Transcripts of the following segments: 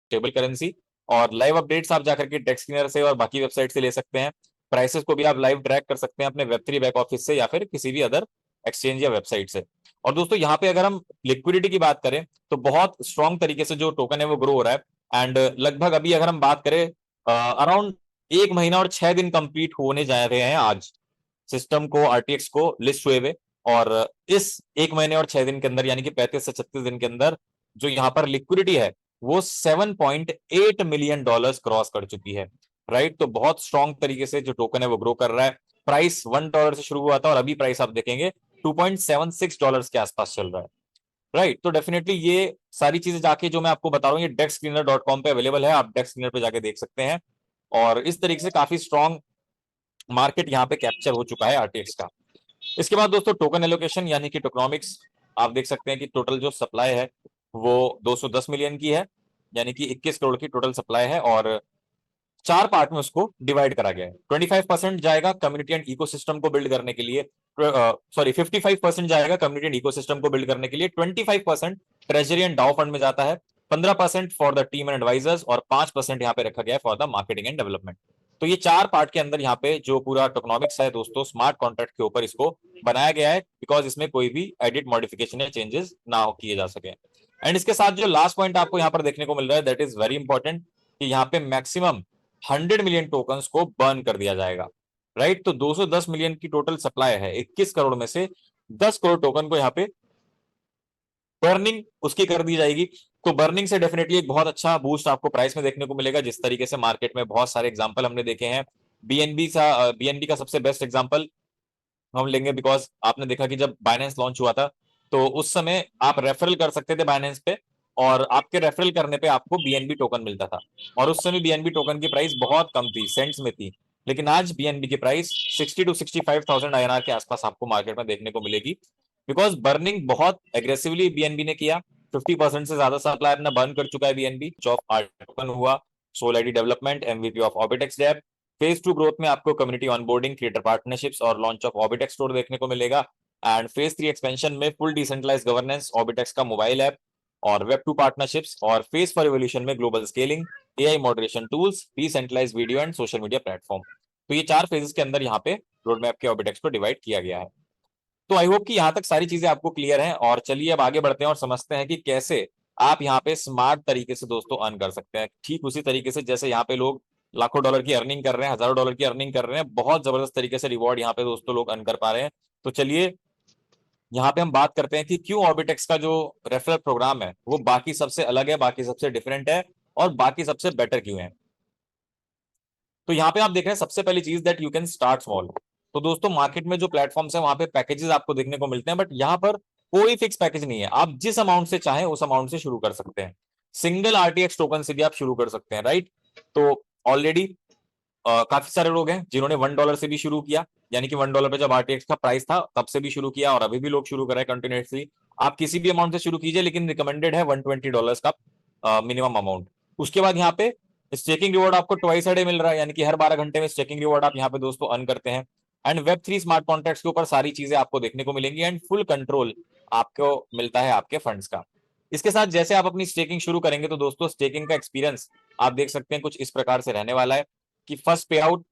Stable currency. और live updates आप जाकर के टेक्सक्रीनर से और बाकी वेबसाइट से ले सकते हैं। प्राइसेस को भी आप लाइव ट्रैक कर सकते हैं अपने वेब3 बैक ऑफिस से या फिर किसी भी अदर एक्सचेंज या वेबसाइट से। और दोस्तों यहाँ पे अगर हम लिक्विडिटी की बात करें तो बहुत स्ट्रॉन्ग तरीके से जो टोकन है वो ग्रो हो रहा है। एंड लगभग अभी अगर हम बात करें अराउंड 1 महीना और 6 दिन कंप्लीट होने जा रहे हैं आज सिस्टम को, आरटीएक्स को लिस्ट हुए हुए। और इस 1 महीने और 6 दिन के अंदर यानी कि 35 से 36 दिन के अंदर जो यहाँ पर लिक्विडिटी है वो $7.8 मिलियन क्रॉस कर चुकी है। राइट, तो बहुत स्ट्रॉन्ग तरीके से जो टोकन है वो ग्रो कर रहा है। प्राइस $1 से शुरू हुआ था और अभी प्राइस आप देखेंगे $2.76 के आसपास चल रहा है। राइट, तो डेफिनेटली ये सारी चीजें जाके जो मैं आपको बता रहा हूँ ये dexscreener.com पे अवेलेबल है, आप डेक्स पे जाके देख सकते हैं। और इस तरीके से काफी स्ट्रॉन्ग मार्केट यहाँ पे कैप्चर हो चुका है आरटीएक्स का। इसके बाद दोस्तों टोकन एलोकेशन यानी कि टोकनॉमिक्स, आप देख सकते हैं कि टोटल जो सप्लाई है वो 210 मिलियन की है, यानी कि 21 करोड़ की टोटल सप्लाई है। और 4 पार्ट में उसको डिवाइड करा गया है। 25% जाएगा कम्युनिटी एंड इकोसिस्टम को बिल्ड करने के लिए, सॉरी 55% जाएगा कम्युनिटी एंड इकोसिस्टम को बिल्ड करने के लिए, 25% ट्रेजरी एंड डाउ फंड में जाता है, 15% for the team and advisers और 5% यहाँ पे रखा गया है for the marketing and development. तो ये 4 पार्ट के अंदर यहाँ पे जो पूरा टोकनॉमिक्स है दोस्तों स्मार्ट कॉन्ट्रैक्ट के ऊपर इसको बनाया गया है, बिकॉज इसमें कोई भी एडिट मॉडिफिकेशन या चेंजेस ना किए जा सके। एंड इसके साथ जो लास्ट पॉइंट आपको यहाँ पर देखने को मिल रहा है दैट इज वेरी इंपॉर्टेंट, कि यहाँ पे मैक्सिमम 100 मिलियन टोकन्स को बर्न कर दिया जाएगा। राइट, तो 210 मिलियन की टोटल सप्लाई है, 21 करोड़ में से 10 करोड़ टोकन को यहाँ पे बर्निंग उसकी कर दी जाएगी। तो बर्निंग से डेफिनेटली एक बहुत अच्छा बूस्ट आपको प्राइस में देखने को मिलेगा, जिस तरीके से मार्केट में बहुत सारे एग्जांपल हमने देखे हैं। बीएनबी का सबसे बेस्ट एग्जांपल हम लेंगे, बिकॉज आपने देखा कि जब बाइनेंस लॉन्च हुआ था तो उस समय आप रेफरल कर सकते थे बाइनेंस पे, और आपके रेफरल करने पे आपको बीएनबी टोकन मिलता था। और उस समय बीएनबी टोकन की प्राइस बहुत कम थी, सेंट्स में थी। लेकिन आज बीएनबी की प्राइस 60 to 65,000 आईएनआर के आसपास आपको मार्केट में देखने को मिलेगी, बिकॉज बर्निंग बहुत एग्रेसिवली बीएनबी ने किया। 50% से ज्यादा सप्लाई अपना बर्न कर चुका है बीएनबी। ऑफ आर्ट टोकन हुआ, soul ID development, MVP of Orbitex dev. Phase 2 growth में आपको कम्युनिटी ऑनबोर्डिंग, क्रिएटर पार्टनरशिप्स और लॉन्च ऑफ ऑर्बिटेक्स स्टोर देखने को मिलेगा। एंड फेज 3 एक्सपेंशन में फुल डिसेंट्रलाइज गवर्नेंस, ऑर्बिटेक्स का मोबाइल ऐप और वेब 2 पार्टनरशिप्स। और फेज 4 एवोल्यूशन में global scaling, AI moderation tools, decentralize video and social media platform. तो ये 4 फेजेस के अंदर यहाँ पे रोड मैप के ऑर्बिटेक्स को डिवाइड किया गया है। तो आई होप कि यहाँ तक सारी चीजें आपको क्लियर हैं। और चलिए अब आगे बढ़ते हैं और समझते हैं कि कैसे आप यहाँ पे स्मार्ट तरीके से दोस्तों अर्न कर सकते हैं, ठीक उसी तरीके से जैसे यहाँ पे लोग लाखों डॉलर की अर्निंग कर रहे हैं, हजारों डॉलर की अर्निंग कर रहे हैं, बहुत जबरदस्त तरीके से रिवॉर्ड यहाँ पे दोस्तों लोग अर्न कर पा रहे हैं। तो चलिए यहाँ पे हम बात करते हैं कि क्यों ऑर्बिटेक्स का जो रेफरल प्रोग्राम है वो बाकी सबसे अलग है, बाकी सबसे डिफरेंट है और बाकी सबसे बेटर क्यों है। तो यहाँ पे आप देख रहे हैं सबसे पहली चीज that you can start small. तो दोस्तों मार्केट में जो प्लेटफॉर्म्स है वहां पे पैकेजेस आपको देखने को मिलते हैं, बट यहाँ पर कोई फिक्स पैकेज नहीं है, आप जिस अमाउंट से चाहें उस अमाउंट से शुरू कर सकते हैं। सिंगल आरटीएक्स टोकन से भी आप शुरू कर सकते हैं। राइट, तो ऑलरेडी काफी सारे लोग हैं जिन्होंने $1 से भी शुरू किया, यानी कि $1 पे जब आरटीएक्स का प्राइस था तब से भी शुरू किया और अभी भी लोग शुरू कर रहे हैं कंटिन्यूसली। आप किसी भी अमाउंट से शुरू कीजिए, लेकिन रिकमेंडेड है $120 का मिनिमम अमाउंट। उसके बाद यहाँ पे स्टेकिंग रिवॉर्ड आपको ट्वाइस अ डे मिल रहा है, यानी कि हर 12 घंटे में स्टेकिंग रिवॉर्ड आप यहाँ पे दोस्तों अर्न करते हैं। एंड वेब 3 स्मार्ट कॉन्ट्रैक्ट्स के ऊपर सारी चीजें आपको देखने को मिलेंगी एंड फुल कंट्रोल आपको मिलता है आपके फंड्स का। इसके साथ जैसे आप अपनी स्टेकिंग शुरू करेंगे तो दोस्तों स्टेकिंग का एक्सपीरियंस आप देख सकते हैं कुछ इस प्रकार से रहने वाला है कि फर्स्ट पे आउट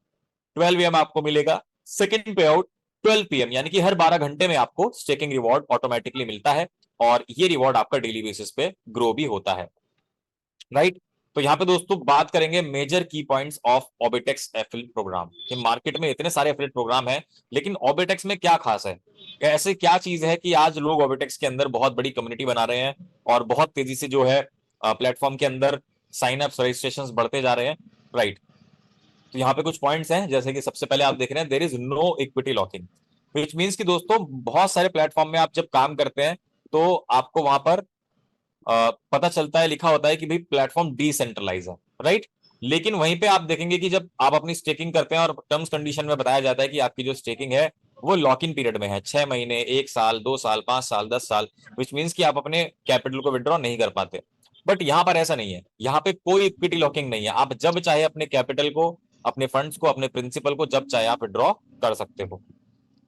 12 AM आपको मिलेगा, सेकंड पे आउट 12 PM, यानी कि हर 12 घंटे में आपको स्टेकिंग रिवॉर्ड ऑटोमेटिकली मिलता है और ये रिवॉर्ड आपका डेली बेसिस पे ग्रो भी होता है। राइट, तो यहाँ पे दोस्तों बात करेंगे मेजर की पॉइंट्स ऑफ ऑर्बिटेक्स एफिलिएट प्रोग्राम। कि मार्केट में इतने सारे एफिलिएट प्रोग्राम है, लेकिन ऑर्बिटेक्स में क्या खास है, ऐसे क्या चीज है कि आज लोग ऑर्बिटेक्स के अंदर बहुत बड़ी कम्युनिटी बना रहे हैं और बहुत तेजी से जो है प्लेटफॉर्म के अंदर साइन अप रजिस्ट्रेशन बढ़ते जा रहे हैं। राइट, तो यहाँ पे कुछ पॉइंट्स हैं, जैसे कि सबसे पहले आप देख रहे हैं there is no equity locking, which means कि दोस्तों बहुत सारे प्लेटफॉर्म में आप जब काम करते हैं तो आपको वहां पर पता चलता है, लिखा होता है कि भाई प्लेटफॉर्म डिसेंट्रलाइज है। राइट, लेकिन वहीं पे आप देखेंगे कि जब आप अपनी स्टेकिंग करते हैं और टर्म्स कंडीशन में बताया जाता है कि आपकी जो स्टेकिंग है वो लॉक इन पीरियड में है, 6 महीने, 1 साल, 2 साल, 5 साल, 10 साल, विच मीन्स कि आप अपने कैपिटल को विड्रॉ नहीं कर पाते। बट यहाँ पर ऐसा नहीं है, यहाँ पे कोई इक्विटी लॉकिंग नहीं है, आप जब चाहे अपने कैपिटल को, अपने फंड्स को, अपने प्रिंसिपल को जब चाहे आप विड्रॉ कर सकते हो।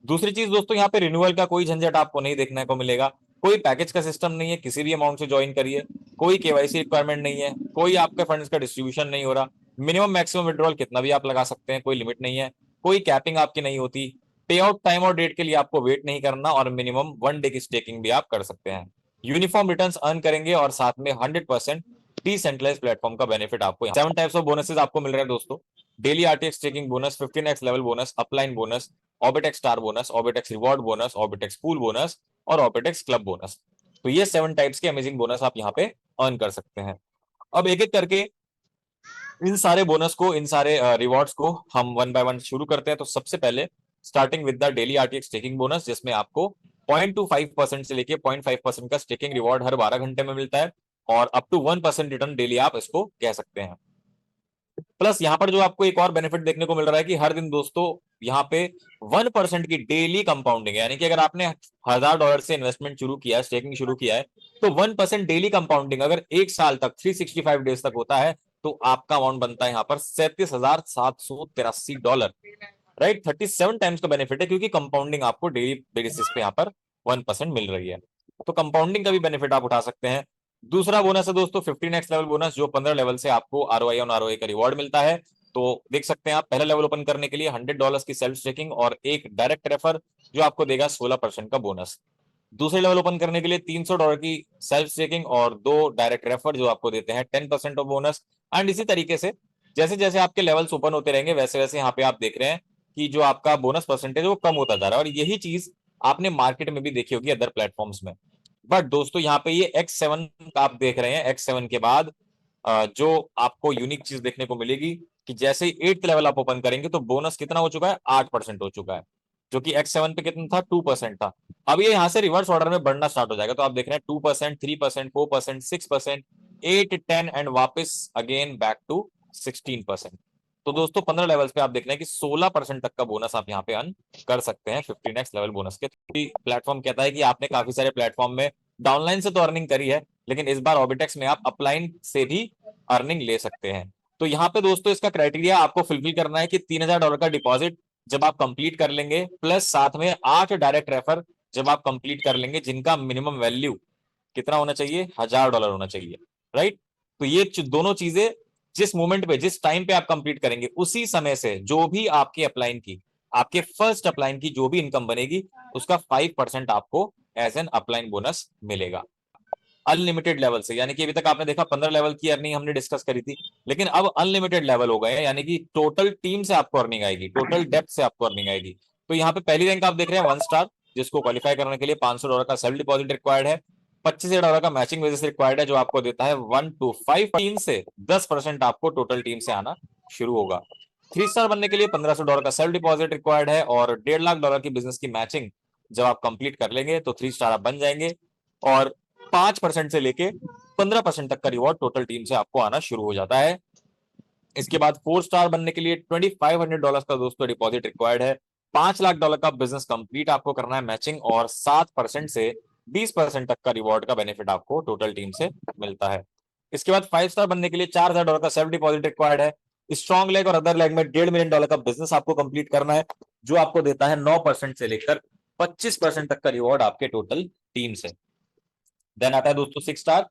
दूसरी चीज दोस्तों यहाँ पे रिन्यूअल का कोई झंझट आपको नहीं देखने को मिलेगा। कोई पैकेज का सिस्टम नहीं है, किसी भी अमाउंट से ज्वाइन करिए, कोई केवाईसी रिक्वायरमेंट नहीं है, कोई आपके फंड्स का डिस्ट्रीब्यूशन नहीं हो रहा, मिनिमम मैक्सिमम विड्रॉल कितना भी आप लगा सकते हैं, कोई लिमिट नहीं है, कोई कैपिंग आपकी नहीं होती, पे आउट टाइम और डेट के लिए आपको वेट नहीं करना, और मिनिमम 1 डे की स्टेकिंग भी आप कर सकते हैं। यूनिफॉर्म रिटर्न्स अर्न करेंगे और साथ में 100% डिसेंट्रलाइज्ड प्लेटफॉर्म का बेनिफिट आपको 7 टाइप्स ऑफ बोनसेस आपको मिल रहे हैं दोस्तों। Daily RTX staking bonus, 15x level bonus, upline bonus, Orbitex star bonus, Orbitex reward bonus, Orbitex pool bonus और ऑर्बिटेक्स क्लब बोनस। तो ये 7 टाइप्स के अमेजिंग बोनस आप यहाँ पे अर्न कर सकते हैं। अब एक एक करके इन सारे बोनस को, इन सारे रिवॉर्ड्स को हम 1 बाय 1 शुरू करते हैं। तो सबसे पहले starting with the daily RTX staking bonus, जिसमें आपको 0.25% से लेके 0.5% का स्टेकिंग रिवॉर्ड हर 12 घंटे में मिलता है, और अप टू 1% रिटर्न डेली आप इसको कह सकते हैं। प्लस यहाँ पर जो आपको एक और बेनिफिट देखने को मिल रहा है कि हर दिन दोस्तों यहाँ पे 1% की डेली कंपाउंडिंग है, यानी कि अगर आपने $1000 से इन्वेस्टमेंट शुरू किया है, स्टेकिंग शुरू किया है, तो 1% डेली कंपाउंडिंग अगर 1 साल तक 365 डेज तक होता है, तो आपका अमाउंट बनता है यहाँ पर $37,783। राइट, 37 टाइम्स का बेनिफिट है, क्योंकि कंपाउंडिंग आपको डेली बेसिस पे यहाँ पर 1% मिल रही है। तो कंपाउंडिंग का भी बेनिफिट आप उठा सकते हैं। दूसरा बोनस है दोस्तों 15x लेवल बोनस, जो 15 लेवल से आपको आरओआई ऑन आरओआई का रिवॉर्ड मिलता है। तो देख सकते हैं आप, पहला लेवल ओपन करने के लिए $100 की सेल्फ स्टेकिंग और एक डायरेक्ट रेफर जो आपको देगा 16% का बोनस। दूसरे लेवल ओपन करने के लिए $300 की सेल्फ स्टेकिंग और 2 डायरेक्ट रेफर जो आपको देते हैं 10% ऑफ बोनस। एंड इसी तरीके से जैसे जैसे आपके लेवल्स ओपन होते रहेंगे, वैसे वैसे यहाँ पे आप देख रहे हैं कि जो आपका बोनस परसेंटेज वो कम होता जा रहा है, और यही चीज आपने मार्केट में भी देखी होगी अदर प्लेटफॉर्म्स में। बट दोस्तों यहाँ पे ये X7 आप देख रहे हैं, X7 के बाद जो आपको यूनिक चीज देखने को मिलेगी कि जैसे ही 8th लेवल आप ओपन करेंगे तो बोनस कितना हो चुका है, 8% हो चुका है, जो कि X7 पे कितना था, 2% था। अब ये यहाँ से रिवर्स ऑर्डर में बढ़ना स्टार्ट हो जाएगा। तो आप देख रहे हैं 2%, 3%, 4%, 6%, 8, 10 एंड वापस अगेन बैक टू 16%। तो दोस्तों 15 लेवल्स पे आप देख रहे हैं कि 16% तक का बोनस आप यहाँ पे अर्न कर सकते हैं 15x लेवल बोनस के। प्लेटफॉर्म कहता है कि आपने काफी सारे प्लेटफॉर्म में डाउनलाइन से तो अर्निंग करी है, लेकिन इस बार ऑर्बिटेक्स में आप अपलाइन से भी अर्निंग ले सकते हैं। तो यहाँ पे दोस्तों इसका क्राइटेरिया आपको फुलफिल करना है कि $3000 का डिपॉजिट जब आप कंप्लीट कर लेंगे, प्लस साथ में 8 डायरेक्ट रेफर जब आप कंप्लीट कर लेंगे, जिनका मिनिमम वैल्यू कितना होना चाहिए, $1000 होना चाहिए। राइट, तो ये दोनों चीजें जिस मोमेंट पे, जिस टाइम पे आप कंप्लीट करेंगे, उसी समय से जो भी आपके अपलाइन की, आपके फर्स्ट अपलाइन की जो भी इनकम बनेगी, उसका 5% आपको एज एन अपलाइन बोनस मिलेगा अनलिमिटेड लेवल से। यानी कि अभी तक आपने देखा 15 लेवल की अर्निंग हमने डिस्कस करी थी, लेकिन अब अनलिमिटेड लेवल हो गए हैं, यानी कि टोटल टीम से आपको अर्निंग आएगी, टोटल डेप्थ से आपको अर्निंग आएगी। तो यहाँ पे पहली रैंक आप देख रहे हैं 1 स्टार, जिसको क्वालिफाई करने के लिए $500 का सेल्फ डिपॉजिट रिक्वायर्ड है, $25,000 का मैचिंग बेसिस रिक्वायर्ड है, जो आपको देता है 1 to 5 टीम से 10% आपको टोटल टीम से आना शुरू होगा। 3 स्टार बनने के लिए $1500 का सेल्फ डिपॉजिट रिक्वायर्ड है, और $1.5 लाख की बिजनेस की मैचिंग जब आप कंप्लीट कर लेंगे तो 3 स्टार आप बन जाएंगे, और 5% से लेके 15% तक का रिवॉर्ड टोटल टीम से आपको आना शुरू हो जाता है। इसके बाद 4 स्टार बनने के लिए $2500 का दोस्तों डिपॉजिट रिक्वायर्ड है, $5 लाख का बिजनेस कंप्लीट आपको करना है मैचिंग, और 7% से 20% तक का रिवॉर्ड का बेनिफिट आपको टोटल टीम से मिलता है। इसके बाद 5 स्टार बनने के लिए $4000 का सेल्फ डिपॉजिट रिक्वायर्ड है, स्ट्रॉन्ग लेग और अदर लेग में $1.5 million का बिजनेस आपको कंप्लीट करना है, जो आपको देता है 9% से लेकर 25% तक का रिवॉर्ड आपके टोटल टीम से। देन आता है दोस्तों 6 स्टार,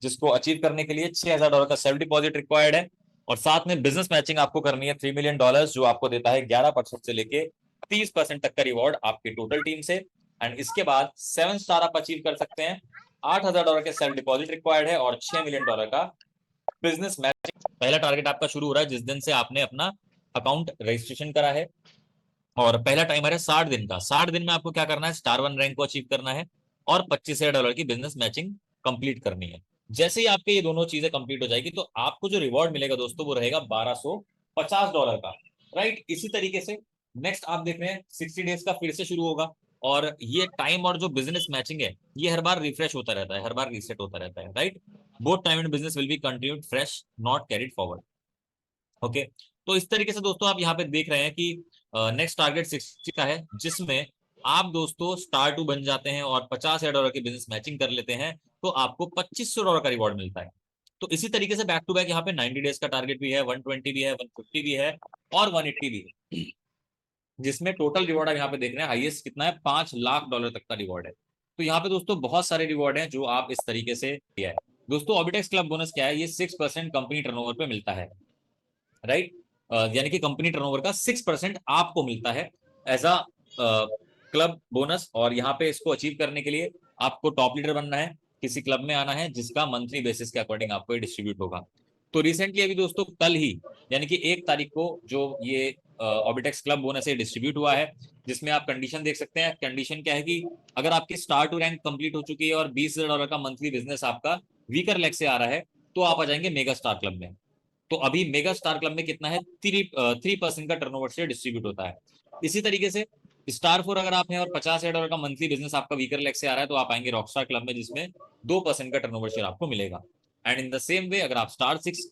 जिसको अचीव करने के लिए $6000 का सेल्फ डिपॉजिट रिक्वायर्ड है, और साथ में बिजनेस मैचिंग आपको करनी है $3 million, जो आपको देता है 11% से लेके 30% तक का रिवॉर्ड आपकी टोटल टीम से। एंड इसके बाद 7 स्टार आप अचीव कर सकते हैं, $8000 के सेल्फ डिपॉजिट रिक्वायर्ड है, और $6 million का बिजनेस मैचिंग। पहला टारगेट आपका शुरू हो रहा है जिस दिन से आपने अपना अकाउंट रजिस्ट्रेशन करा है, और पहला टाइमर है 60 दिन का। 60 दिन में आपको क्या करना है, स्टार 1 रैंक को अचीव करना है, और $25,000 की बिजनेस मैचिंग कंप्लीट करनी है। जैसे ही आपके ये दोनों चीजें कंप्लीट हो जाएगी, तो आपको जो रिवॉर्ड मिलेगा दोस्तों वो रहेगा $1250 का। राइट, इसी तरीके से नेक्स्ट आप देख रहे हैं 60 डेज का फिर से शुरू होगा, और ये टाइम और जो बिजनेस मैचिंग है ये हर बार रिफ्रेश होता रहता है, हर बार रीसेट होता रहता है। Right, both time and business will be continued fresh, not carried forward. Okay, तो इस तरीके से दोस्तों आप यहाँ पे देख रहे हैं कि नेक्स्ट टारगेट 60 का है, जिसमें आप दोस्तों स्टार 2 बन जाते हैं और $50,000 की बिजनेस मैचिंग कर लेते हैं, तो आपको $2500 का रिवॉर्ड मिलता है। तो इसी तरीके से बैक टू बैक यहाँ पे 90 डेज का टारगेट भी है, 120 भी है, 150 भी है, और 180 भी है, जिसमें टोटल रिवॉर्ड आप यहाँ पे देख रहे हैं हाईएस्ट कितना है, $5 लाख तक का रिवॉर्ड है। तो यहाँ पे दोस्तों बहुत सारे रिवॉर्ड हैं जो आप इस तरीके से किया है। दोस्तों ऑबिटेक्स क्लब बोनस क्या है, ये 6% कंपनी टर्नओवर पे मिलता है, राइट। यानी कि कंपनी टर्नओवर का 6% आपको मिलता है एज अ क्लब बोनस। और यहाँ पे इसको अचीव करने के लिए आपको टॉप लीडर बनना है, किसी क्लब में आना है जिसका मंथली बेसिस के अकॉर्डिंग आपको डिस्ट्रीब्यूट होगा। तो रिसेंटली अभी दोस्तों कल ही यानी कि 1 तारीख को जो ये ऑबिटेक्स क्लब बोनस है डिस्ट्रीब्यूट हुआ है, जिसमें आप कंडीशन देख सकते हैं। कंडीशन क्या है कि अगर आपकी स्टार टू रैंक कंप्लीट हो चुकी है और $20,000 का मंथली बिजनेस आपका वीकर लेग से आ रहा है, तो आप आ जाएंगे मेगा स्टार क्लब में। तो अभी मेगा स्टार क्लब में कितना है, 3% का टर्नओवर से डिस्ट्रीब्यूट होता है। इसी तरीके से स्टार 4 अगर आप हैं और $50,000 का मंथली बिजनेस आपका वीकर लेग से आ रहा है, तो आप आएंगे रॉकस्टार क्लब में, जिसमें 2% का टर्नओवर शेयर आपको मिलेगा। And in the same way अगर आप स्टार 6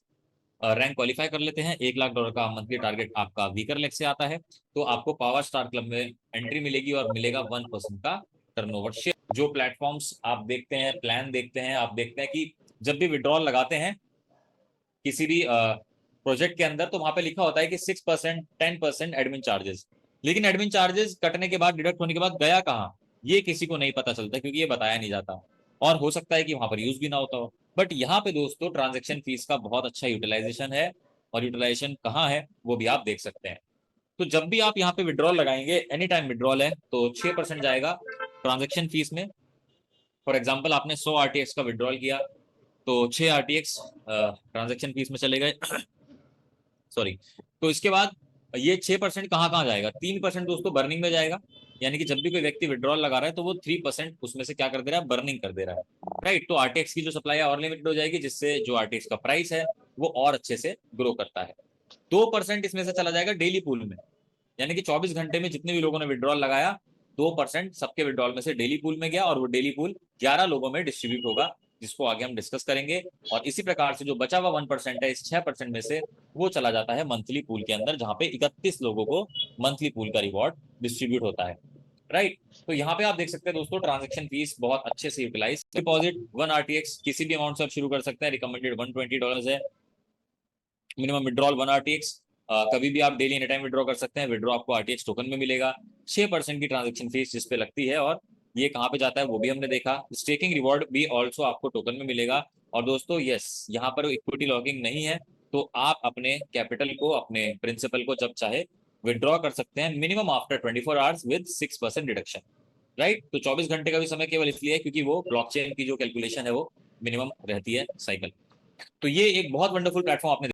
रैंक क्वालिफाई कर लेते हैं, $1 लाख का मंथली टारगेट आपका वीकर लेग से आता है, तो आपको पावर स्टार क्लब में एंट्री मिलेगी और मिलेगा 1% का टर्नओवर शेयर। जो प्लेटफॉर्म्स आप देखते हैं, प्लान देखते हैं, आप देखते हैं कि जब भी विड्रॉल लगाते हैं किसी भी प्रोजेक्ट के अंदर, तो वहां पे लिखा होता है कि 6%, 10% एडमिन चार्जेस। लेकिन एडमिन चार्जेस कटने के बाद, डिडक्ट होने के बाद गया कहाँ, ये किसी को नहीं पता चलता, क्योंकि ये बताया नहीं जाता। और हो सकता है कि वहां पर यूज भी ना होता हो। बट यहाँ पे दोस्तों ट्रांजेक्शन फीस का बहुत अच्छा यूटिलाइजेशन है, और यूटिलाइजेशन कहाँ है वो भी आप देख सकते हैं। तो जब भी आप यहाँ पे विड्रॉल लगाएंगे, एनी टाइम विड्रॉल है, तो 6% जाएगा ट्रांजेक्शन फीस में। फॉर एग्जाम्पल आपने 100 RTX का विड्रॉल किया, तो 6 RTX ट्रांजेक्शन फीस में चले गए। सॉरी। तो इसके बाद ये 6% कहाँ कहाँ जाएगा, 3% दोस्तों बर्निंग में जाएगा। यानी कि जब भी कोई व्यक्ति विड्रॉल लगा रहा है, तो वो 3% उसमें से क्या कर दे रहा है, बर्निंग कर दे रहा है, राइट। तो आरटीएक्स की जो सप्लाई है और लिमिटेड हो जाएगी, जिससे जो आरटीएक्स का प्राइस है वो और अच्छे से ग्रो करता है। 2% इसमें से चला जाएगा डेली पूल में, यानी कि 24 घंटे में जितने भी लोगों ने विड्रॉल लगाया, 2% सबके विड्रॉल में से डेली पूल में गया, और वो डेली पूल 11 लोगों में डिस्ट्रीब्यूट होगा, जिसको आगे हम डिस्कस करेंगे। और इसी प्रकार से जो बचा हुआ 1% है, इस 6% में से वो चला जाता है मंथली पूल के अंदर, जहां पे 31 लोगों को मंथली पूल का रिवॉर्ड डिस्ट्रीब्यूट होता है, राइट। तो यहाँ पे आप देख सकते हैं दोस्तों ट्रांजेक्शन फीस बहुत अच्छे से यूटिलाइज। डिपॉजिट 1 RTX किसी भी अमाउंट से आप शुरू कर सकते हैं, रिकमेंडेड $120 है। मिनिमम विड्रॉल 1 RTX, कभी भी आप डेली एनी टाइम विड्रॉ कर सकते हैं। विड्रॉ आपको RTX टोकन में मिलेगा। 6% की ट्रांजेक्शन फीस जिसपे लगती है, और ये कहाँ पे जाता है वो भी हमने देखा। स्टेकिंग रिवॉर्ड भी ऑल्सो आपको टोकन में मिलेगा। और दोस्तों यस, यहाँ पर इक्विटी लॉगिंग नहीं है, तो आप अपने कैपिटल को, अपने प्रिंसिपल को जब चाहे विड्रॉ कर सकते हैं, minimum after 24 hours with 6% deduction, right. तो 24 घंटे का भी समय केवल इसलिए है क्योंकि वो ब्लॉकचेन की जो कैलकुलेशन है वो मिनिमम रहती है साइकिल। तो ये एक बहुत वंडरफुल प्लेटफॉर्म आपने